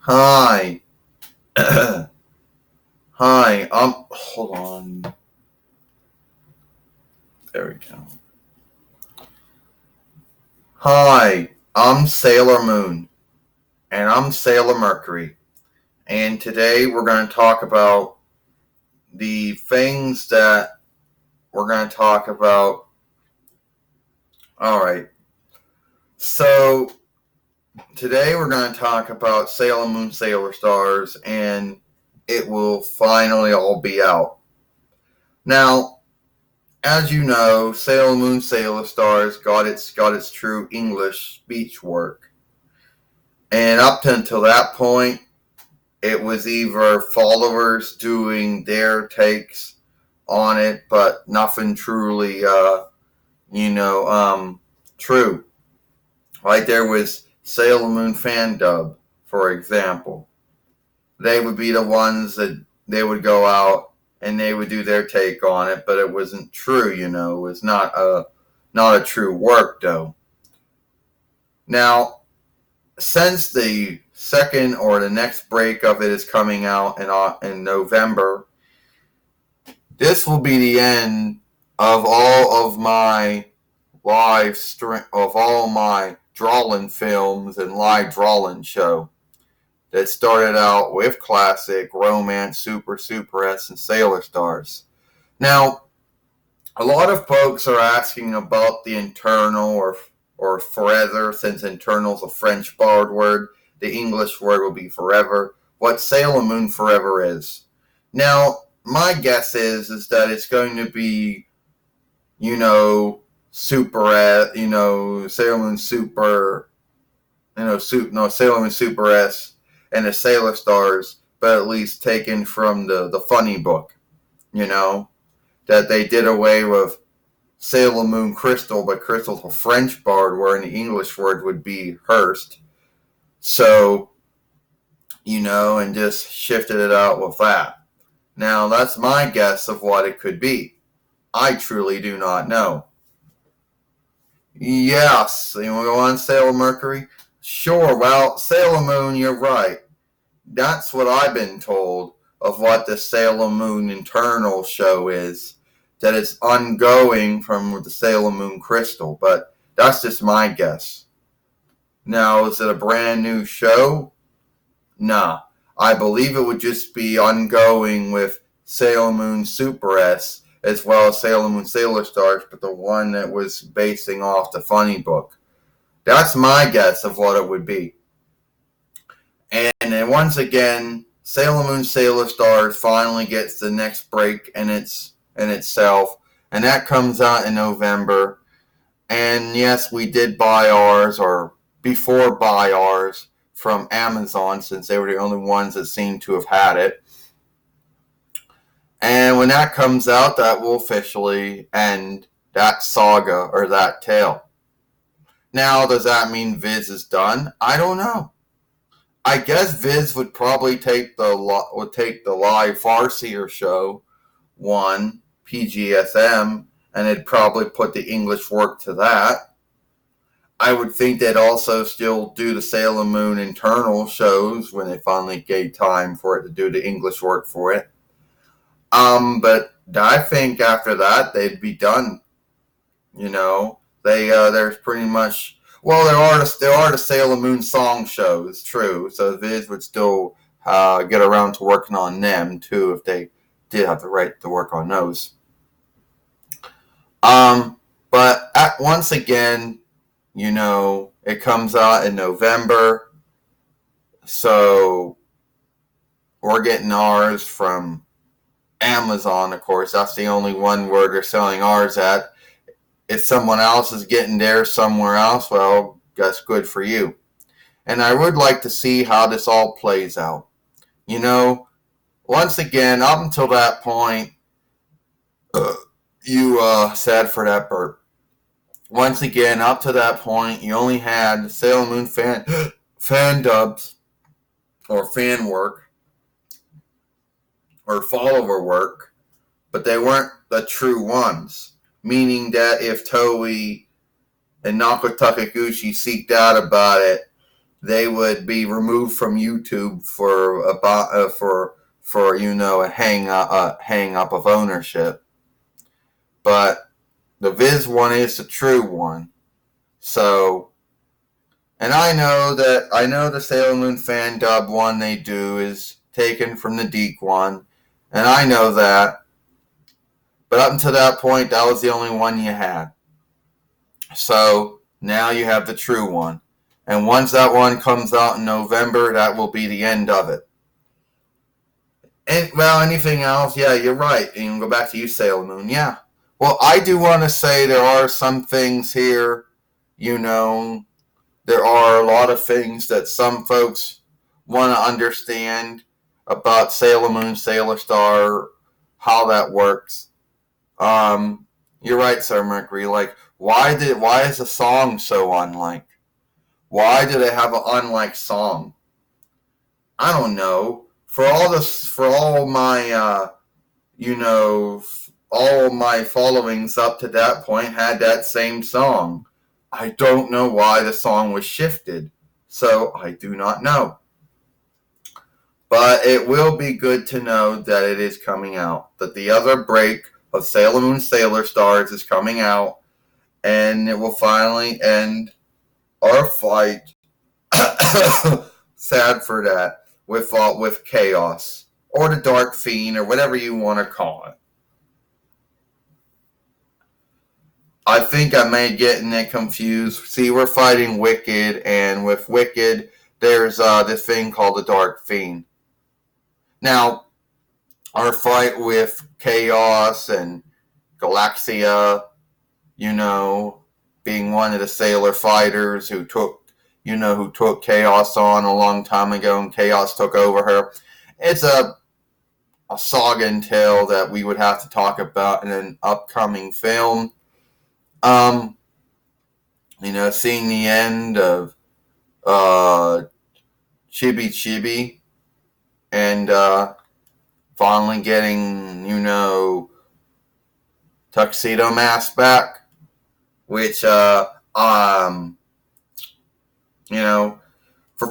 Hi. Hi. Hold on. There we go. Hi. I'm Sailor Moon. And I'm Sailor Mercury. And today we're going to talk about the things that we're going to talk about. Alright. So, today we're going to talk about Sailor Moon, Sailor Stars, and it will finally all be out. Now, as you know, Sailor Moon, Sailor Stars got its true English speech work. And up until that point, it was either followers doing their takes on it, but nothing truly, true. Like there was Sailor Moon fan dub, for example. They would be the ones that they would go out and they would do their take on it, but it wasn't true. It was not a true work though. Now, since the second or the next break of it is coming out in November, this will be the end of all of my of all my drawing films and live drawing show that started out with classic romance, Super S, and Sailor Stars. Now, a lot of folks are asking about the internal or forever, since internal is a French borrowed word. The English word will be forever. What Sailor Moon Forever is. Now, my guess is that it's going to be, Sailor Moon Super, Sailor Moon Super S and the Sailor Stars, but at least taken from the funny book, that they did away with Sailor Moon Crystal, but Crystal's a French borrowed word, and the English word would be Hearst. So, and just shifted it out with that. Now, that's my guess of what it could be. I truly do not know. Yes, you want to go on, Sailor Mercury? Sure, well, Sailor Moon, you're right. That's what I've been told of what the Sailor Moon internal show is. That it's ongoing from the Sailor Moon Crystal, but that's just my guess. Now, is it a brand new show? Nah. I believe it would just be ongoing with Sailor Moon Super S as well as Sailor Moon Sailor Stars, but the one that was basing off the funny book. That's my guess of what it would be. And then once again, Sailor Moon Sailor Stars finally gets the next break in itself, and that comes out in November. And yes, we did buy ours, or before buy ours, from Amazon, since they were the only ones that seemed to have had it. And when that comes out, that will officially end that saga or that tale. Now, does that mean Viz is done? I don't know. I guess Viz would probably take the live Farseer show one, PGSM, and they'd probably put the English work to that. I would think they'd also still do the Sailor Moon internal shows when they finally gave time for it to do the English work for it. But I think after that they'd be done. There's pretty much, well, there are the Sailor Moon song shows, true. So Viz would still get around to working on them too if they did have the right to work on those. But once again, it comes out in November, so we're getting ours from Amazon, of course. That's the only one where they're selling ours at. If someone else is getting theirs somewhere else, well, that's good for you. And I would like to see how this all plays out. Once again, up until that point, you sad for that burp. Once again, up to that point, you only had Sailor Moon fan dubs or fan work or follower work, but they weren't the true ones. Meaning that if Toei and Naoko Takaguchi seeked out about it, they would be removed from YouTube for a hang up of ownership. But the Viz one is the true one. So, and I know the Sailor Moon fan dub one they do is taken from the Deke one, and I know that. But up until that point, that was the only one you had. So now you have the true one. And once that one comes out in November, that will be the end of it. And, well, anything else? Yeah, you're right. And you can go back to you, Sailor Moon. Yeah. Well, I do want to say there are some things here, there are a lot of things that some folks want to understand about Sailor Moon, Sailor Star, how that works. You're right, Sir Mercury. Like, why is the song so unlike? Why do they have an unlike song? I don't know. For all my all my followings up to that point had that same song. I don't know why the song was shifted, so I do not know. But it will be good to know that it is coming out, that the other break of Sailor Moon Sailor Stars is coming out, and it will finally end our fight. Sad for that, with Chaos, or the Dark Fiend, or whatever you want to call it. I think I may getting it confused. See, we're fighting Wicked, and with Wicked, there's this thing called the Dark Fiend. Now, our fight with Chaos and Galaxia, being one of the Sailor fighters who took Chaos on a long time ago, and Chaos took over her. It's a saga and tale that we would have to talk about in an upcoming film. Seeing the end of Chibi Chibi, and finally getting, Tuxedo Mask back, which, for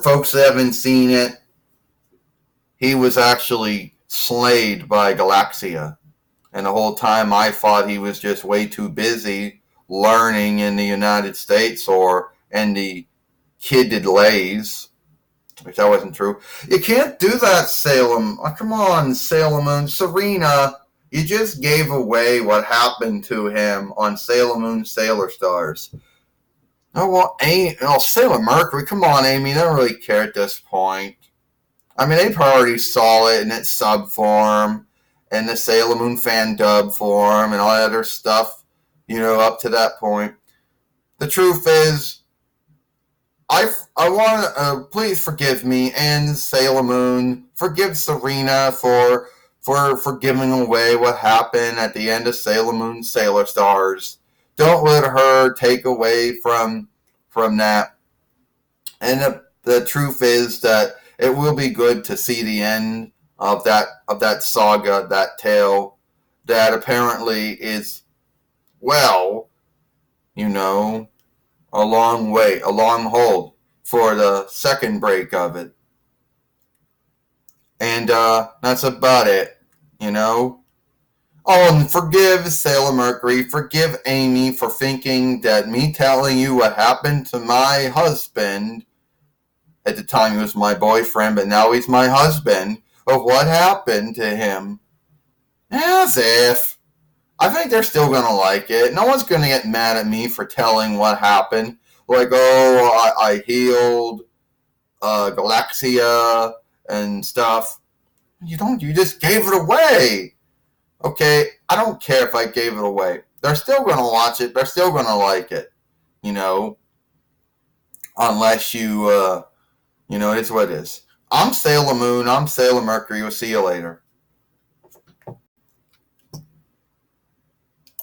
folks that haven't seen it, he was actually slayed by Galaxia. And the whole time I thought he was just way too busy learning in the United States or in the kidded lays, which that wasn't true. You can't do that, Salem. Oh, come on, Sailor Moon. Serena, you just gave away what happened to him on Sailor Moon, Sailor Stars. Oh, well, Sailor Mercury, come on, Amy. They don't really care at this point. I mean, they already saw it in its sub form, and the Sailor Moon fan dub form, and all that other stuff, up to that point. The truth is, I want to, please forgive me, and Sailor Moon, forgive Serena for giving away what happened at the end of Sailor Moon, Sailor Stars. Don't let her take away from that. And the truth is that it will be good to see the end of that saga, that tale, that apparently is, a long hold for the second break of it. And that's about it, Oh, and forgive Sailor Mercury, forgive Amy for thinking that me telling you what happened to my husband, at the time he was my boyfriend, but now he's my husband, of what happened to him. As if. I think they're still going to like it. No one's going to get mad at me for telling what happened. Like, I healed Galaxia and stuff. You just gave it away. Okay, I don't care if I gave it away. They're still going to watch it. They're still going to like it. Unless you, it is what it is. I'm Sailor Moon. I'm Sailor Mercury. We'll see you later.